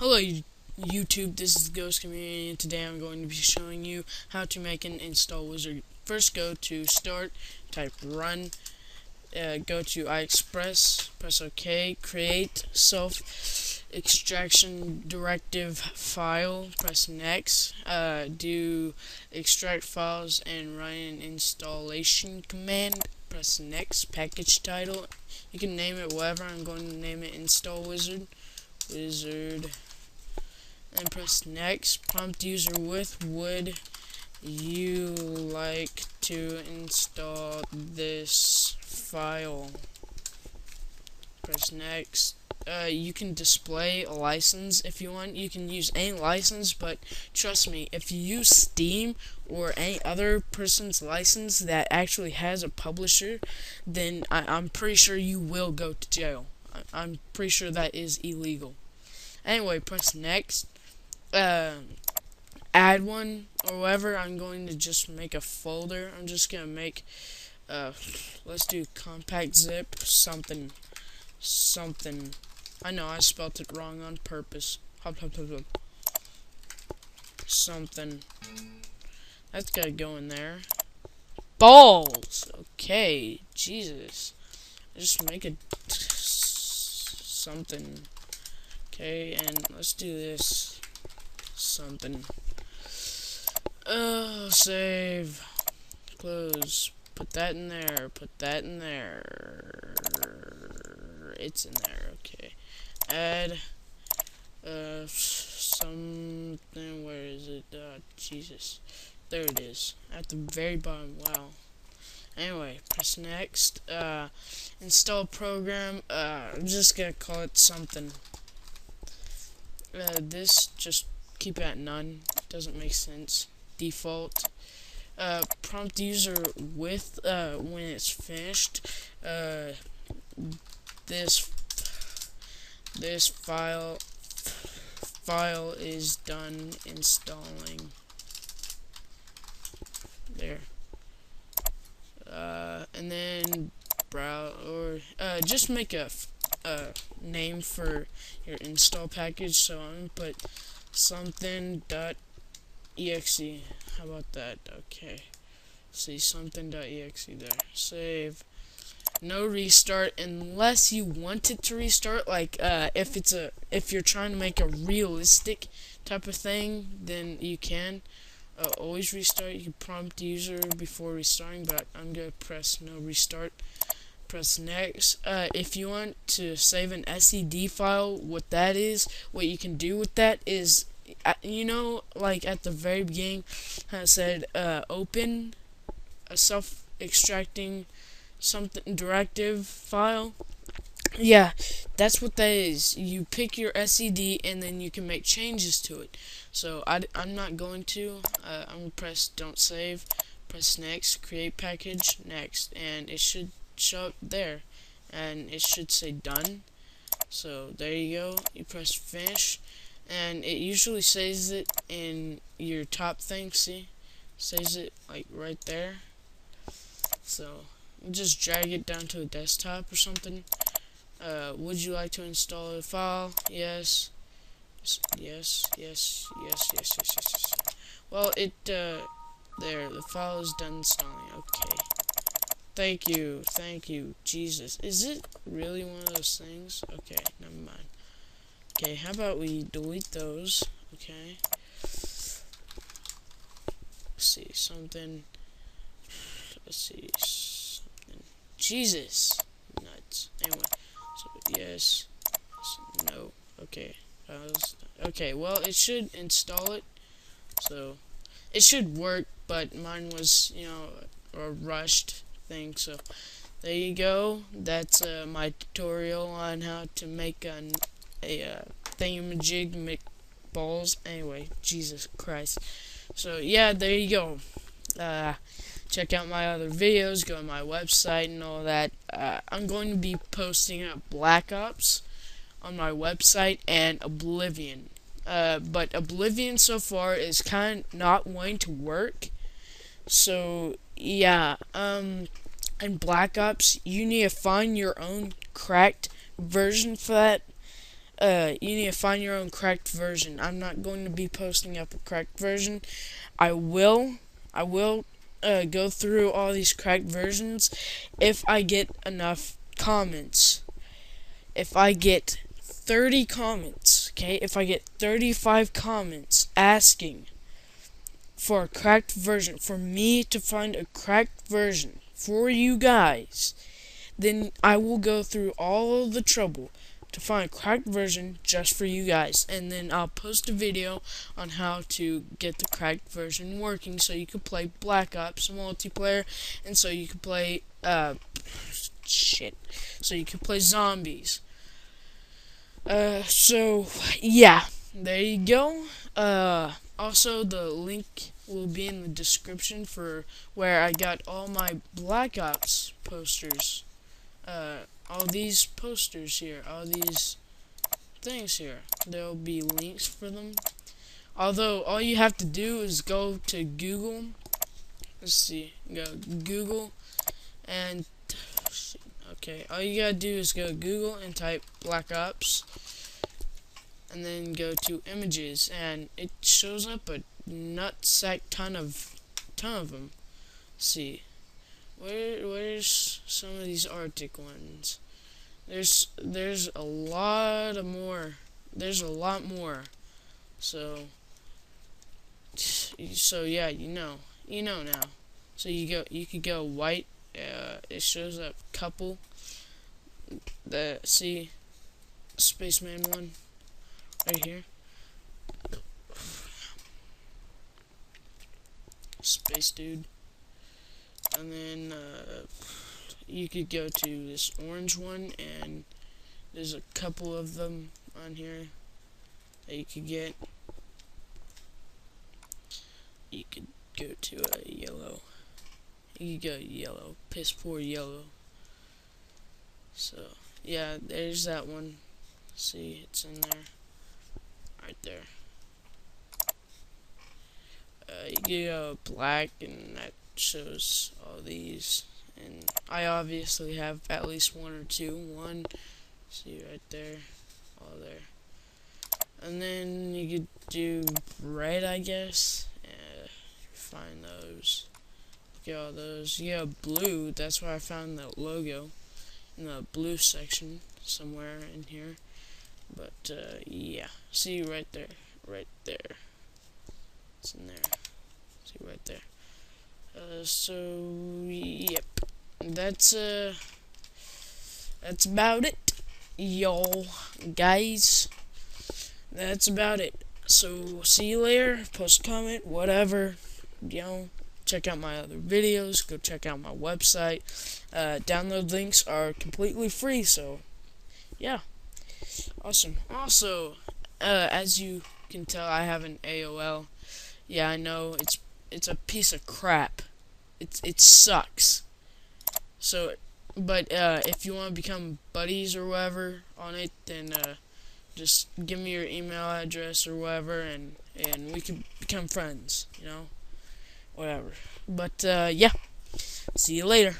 Hello YouTube, this is the Ghost Community, and today I'm going to be showing you how to make an install wizard. First go to start, type run, go to iExpress, press OK, create self extraction directive file, press next, do extract files and run an installation command, press next, package title, you can name it whatever. I'm going to name it install wizard, and press next. Prompt user with would you like to install this file? Press next. You can display a license if you want. You can use any license, but trust me, if you use Steam or any other person's license that actually has a publisher, then I'm pretty sure you will go to jail. I'm pretty sure that is illegal. Anyway, press next. Add one or whatever. I'm going to just make a folder. I'm just gonna make let's do compact zip something. I know I spelled it wrong on purpose. Something. That's gotta go in there. Balls. Okay, Jesus. Just make it something. Okay, and let's do this. Something. Oh, save. Close. Put that in there. Put that in there. It's in there. Okay. Add. Something. Where is it? Jesus. There it is. At the very bottom. Wow. Anyway, press next. Install program. I'm just gonna call it something. This, just keep it at none. Doesn't make sense. Default. Prompt user with when it's finished. This file is done installing. There. And then browse or just make a name for your install package. So I'm gonna put something.exe. How about that? Okay. See, something.exe there. Save. No restart unless you want it to restart. Like if you're trying to make a realistic type of thing, then you can always restart. You can prompt the user before restarting, but I'm gonna press no restart. Press next. If you want to save an SED file, what you can do with that is, like at the very beginning, I said open a self-extracting something directive file. Yeah, that's what that is. You pick your SED and then you can make changes to it. So I'm not going to. I'm gonna press don't save. Press next. Create package. Next, and it should show up there, and it should say done. So there you go. You press finish, and it usually saves it in your top thing. See, saves it like right there. So just drag it down to a desktop or something. Would you like to install a file? Yes. Yes. Well, there, the file is done installing. Okay. Thank you. Jesus, is it really one of those things? Okay, never mind. Okay, how about we delete those? Okay. Let's see, something. Let's see, something. Jesus, nuts. Anyway, so yes, no. Okay, okay. Well, it should install it, so it should work. But mine was, a rushed thing. So there you go. That's my tutorial on how to make a thingamajig make balls. Anyway, Jesus Christ. So yeah, there you go. Check out my other videos, go to my website and all that. I'm going to be posting Black Ops on my website and Oblivion. But Oblivion so far is kind of not wanting to work. So yeah, and Black Ops, you need to find your own cracked version for that. you need to find your own cracked version. I'm not going to be posting up a cracked version. I will go through all these cracked versions if I get enough comments. If I get 30 comments, okay? If I get 35 comments asking for a cracked version, for me to find a cracked version for you guys, then I will go through all of the trouble to find a cracked version just for you guys, and then I'll post a video on how to get the cracked version working so you can play Black Ops multiplayer, and so you can play so you can play zombies. So yeah, there you go. Also, the link will be in the description for where I got all my Black Ops posters. All these posters here, all these things here. There'll be links for them. Although, all you have to do is go to Google. Let's see. Go Google and... Okay, all you gotta do is go to Google and type Black Ops. And then go to images, and it shows up a nutsack ton of them. Let's see, where's some of these Arctic ones? There's a lot of more. There's a lot more. So yeah, you know now. So you could go white. It shows up couple. See, Spaceman one. Right here. Space dude. And then you could go to this orange one, and there's a couple of them on here that you could get. You could go to a yellow. You could go yellow. Piss poor yellow. So yeah, there's that one. See, it's in there. Right there. You can go black, and that shows all these. And I obviously have at least one or two. One, see right there, all there. And then you could do red, I guess. Find those. Look at all those. You got blue. That's where I found the logo in the blue section somewhere in here. But yeah, see right there, it's in there, see right there. So yep, that's about it, y'all guys. That's about it. So see you later. Post a comment, whatever, check out my other videos, go check out my website. Download links are completely free, so yeah. Awesome. Also, as you can tell, I have an AOL. Yeah, I know it's a piece of crap. It sucks. So, but if you want to become buddies or whatever on it, then just give me your email address or whatever, and we can become friends. Whatever. But yeah, see you later.